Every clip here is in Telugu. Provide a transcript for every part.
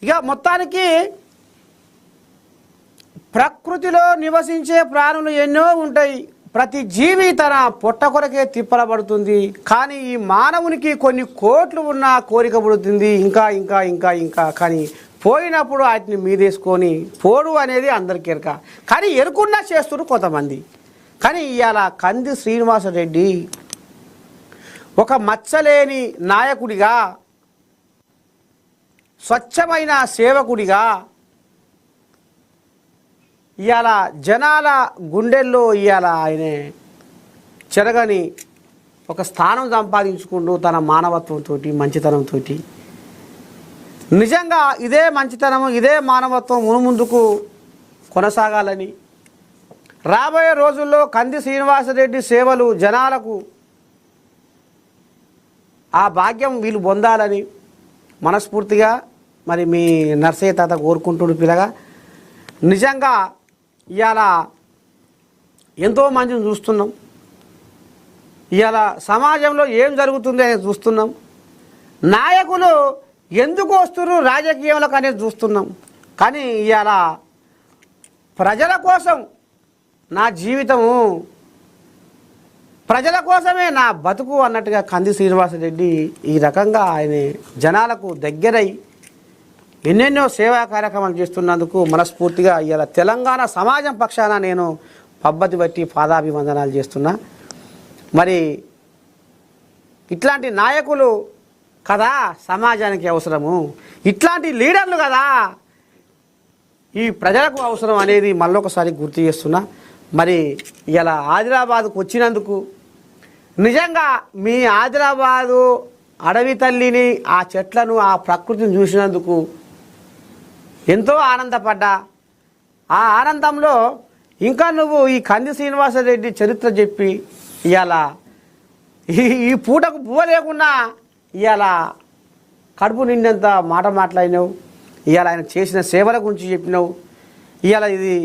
ఇక మొత్తానికి ప్రకృతిలో నివసించే ప్రాణులు ఎన్నో ఉంటాయి. ప్రతి జీవి తన పొట్ట కొరకే తిప్పలబడుతుంది. కానీ ఈ మానవునికి కొన్ని కోట్లు ఉన్న కోరిక పుడుతుంది, ఇంకా ఇంకా ఇంకా ఇంకా. కానీ పోయినప్పుడు వాటిని మీదేసుకొని పోడు అనేది అందరికీ ఎరక. కానీ ఎరుకున్నా చేస్తున్నారు కొంతమంది. కానీ ఇవాళ కంది శ్రీనివాసరెడ్డి ఒక మచ్చలేని నాయకుడిగా, స్వచ్ఛమైన సేవకుడిగా ఇవాళ జనాల గుండెల్లో ఇవాళ ఆయన చెరగని ఒక స్థానం సంపాదించుకుంటూ తన మానవత్వంతో, మంచితనంతో. నిజంగా ఇదే మంచితనం, ఇదే మానవత్వం మునుముందుకు కొనసాగాలని, రాబోయే రోజుల్లో కంది శ్రీనివాసరెడ్డి సేవలు జనాలకు ఆ భాగ్యం వీళ్ళు పొందాలని మనస్ఫూర్తిగా మరి మీ నర్సయ్య తాత కోరుకుంటుడు పిల్లగా. నిజంగా ఇవాళ ఎంతోమందిని చూస్తున్నాం. ఇవాళ సమాజంలో ఏం జరుగుతుంది అనేది చూస్తున్నాం. నాయకులు ఎందుకు వస్తున్నారు రాజకీయంలోకి అనేది చూస్తున్నాం. కానీ ఇవాళ ప్రజల కోసం నా జీవితము, ప్రజల కోసమే నా బతుకు అన్నట్టుగా కంది శ్రీనివాసరెడ్డి ఈ రకంగా ఆయన జనాలకు దగ్గరై ఎన్నెన్నో సేవా కార్యక్రమాలు చేస్తున్నందుకు మనస్ఫూర్తిగా ఇవాళ తెలంగాణ సమాజం పక్షాన నేను పబ్బతి బట్టి పాదాభివందనాలు చేస్తున్నా. మరి ఇట్లాంటి నాయకులు కదా సమాజానికి అవసరము, ఇట్లాంటి లీడర్లు కదా ఈ ప్రజలకు అవసరం అనేది మళ్ళొకసారి గుర్తు చేస్తున్నా. మరి ఇలా ఆదిలాబాద్కు వచ్చినందుకు నిజంగా మీ ఆదిలాబాదు అడవి తల్లిని, ఆ చెట్లను, ఆ ప్రకృతిని చూసినందుకు ఎంతో ఆనందపడ్డా. ఆ ఆనందంలో ఇంకా నువ్వు ఈ కంది శ్రీనివాసరెడ్డి చరిత్ర చెప్పి ఇవాళ ఈ పూటకు పువ్వ లేకుండా ఇవాళ కడుపు నిండంత మాట మాట్లాడినావు. ఇవాళ ఆయన చేసిన సేవల గురించి చెప్పినావు. ఇవాళ ఇది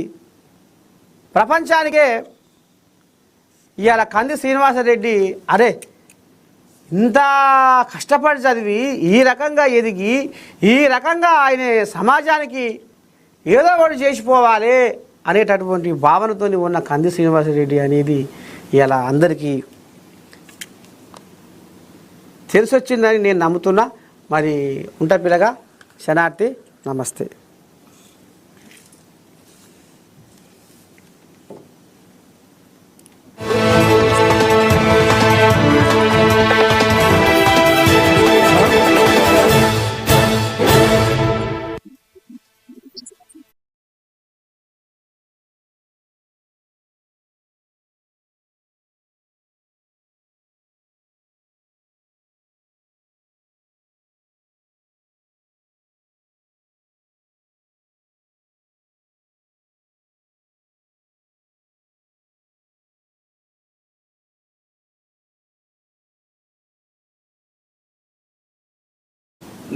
ప్రపంచానికే ఇవాళ కంది శ్రీనివాసరెడ్డి అరే ఇంత కష్టపడి చదివి ఈ రకంగా ఎదిగి ఈ రకంగా ఆయన సమాజానికి ఏదో ఒకటి చేసిపోవాలి అనేటటువంటి భావనతో ఉన్న కంది శ్రీనివాసరెడ్డి అనేది ఇలా అందరికీ తెలిసొచ్చిందని నేను నమ్ముతున్నా. మరి ఉంటా పిల్లగా. శనార్థి. నమస్తే.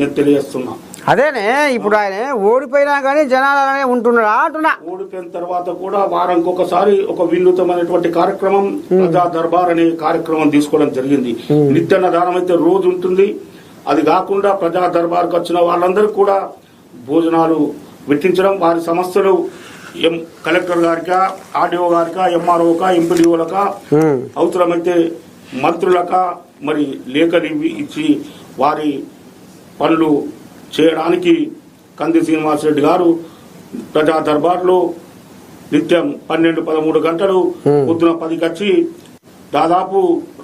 నేను తెలియజేస్తున్నా. అదేనే ఇప్పుడు ఆయన ఓడిపోయినా కానీ జనాలనే ఉంటున్నాడా అంటున్నా. ఓడిపోయిన తర్వాత కూడా వారానికి ఒకసారి ఒక వినూతమైనటువంటి కార్యక్రమం ప్రజా దర్బార్ అనే కార్యక్రమం తీసుకోవడం జరిగింది. నిత్యాన్నదానం అయితే రోజు ఉంటుంది. అది కాకుండా ప్రజా దర్బార్కి వచ్చిన వాళ్ళందరికీ కూడా భోజనాలు పెట్టించడం, వారి సమస్యలు కలెక్టర్ గారికా, ఆర్డీఓ గారికా, ఎంఆర్ఓకా, ఎంపీడీఓలకా, అవసరమైతే మంత్రులకా మరి లేఖలు ఇచ్చి వారి పనులు చేయడానికి కంది శ్రీనివాసరెడ్డి గారు ప్రజా దర్బార్లో నిత్యం 12-13 గంటలు పొద్దున 10కి వచ్చి దాదాపు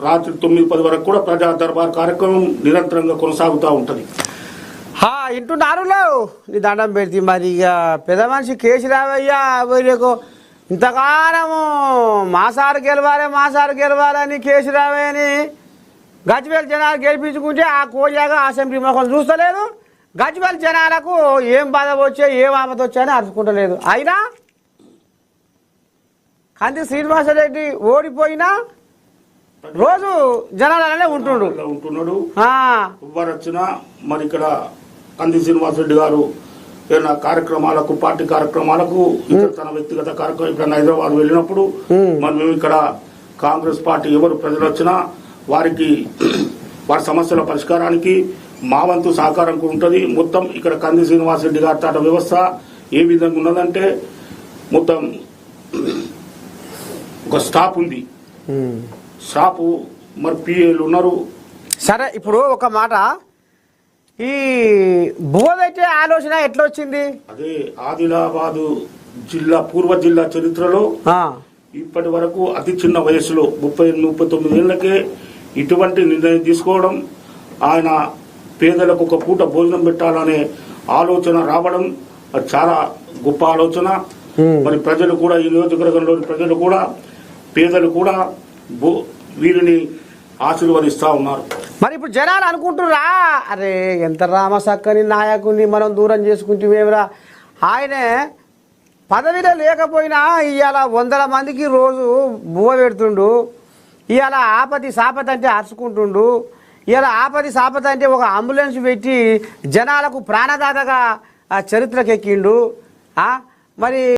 రాత్రి 9-10 వరకు కూడా ప్రజా దర్బార్ కార్యక్రమం నిరంతరంగా కొనసాగుతూ ఉంటుంది. ఇంటున్నారు నీ దండం పెడితే మరి ఇక పెద్ద మనిషి కేసీరావయ్యా వీళ్ళకు ఇంతకాలము మాసారు గెలవాలని కేసీరావయ్యని గజ్వేల్ జనాలు గెలిపించుకుంటే ఆ కోజాగా అసెంబ్లీ మొఖం చూస్తలేదు. గజ్వేల్ జనాలకు ఏం బాధ వచ్చా ఏం ఆపద వచ్చాయని అరుచుకుంటలేదు. అయినా కంది శ్రీనివాసరెడ్డి ఓడిపోయినా రోజు జనాలనే ఉంటున్నాడు. ఎవరు వచ్చినా మరి ఇక్కడ కంది శ్రీనివాసరెడ్డి గారు ఏదైనా కార్యక్రమాలకు, పార్టీ కార్యక్రమాలకు, తన వ్యక్తిగత కార్యక్రమం ఇక్కడ హైదరాబాద్ వెళ్ళినప్పుడు మరి మేము ఇక్కడ కాంగ్రెస్ పార్టీ ఎవరు ప్రజలు వచ్చినా వారికి వారి సమస్యల పరిష్కారానికి మా వంతు సహకారం కూడా ఉంటుంది. మొత్తం ఇక్కడ కంది శ్రీనివాసరెడ్డి గారి తాట వ్యవస్థ ఏ విధంగా ఉన్నదంటే మొత్తం ఒక స్టాప్ ఉంది. స్టాప్ మరి పిఏలు ఉన్నారు. సరే, ఇప్పుడు ఒక మాట, ఈ బువ్వ పెట్టే ఆలోచన ఎట్లా వచ్చింది? అదే ఆదిలాబాదు జిల్లా పూర్వ జిల్లా చరిత్రలో ఇప్పటి వరకు అతి చిన్న వయసులో 39 ఏళ్లకే ఇటువంటి నిర్ణయం తీసుకోవడం, ఆయన పేదలకు ఒక పూట భోజనం పెట్టాలనే ఆలోచన రావడం అది చాలా గొప్ప ఆలోచన. మరి ప్రజలు కూడా, ఈ నియోజకవర్గంలోని ప్రజలు కూడా, పేదలు కూడా వీరిని ఆశీర్వదిస్తా ఉన్నారు. మరి ఇప్పుడు జనాలు అనుకుంటురా, అరే ఎంత రామసక్కని నాయకుడిని మనం దూరం చేసుకుంటేమేమిరా, ఆయనే పదవిలో లేకపోయినా ఇవాళ 100 మందికి రోజు బువ్వ పెడుతుండు, ఇవాళ ఆపతి సాపతి అంటే అరుచుకుంటుండు, ఇవాళ ఆపతి సాపతి అంటే ఒక అంబులెన్స్ పెట్టి జనాలకు ప్రాణదాతగా చరిత్రకెక్కిండు. మరి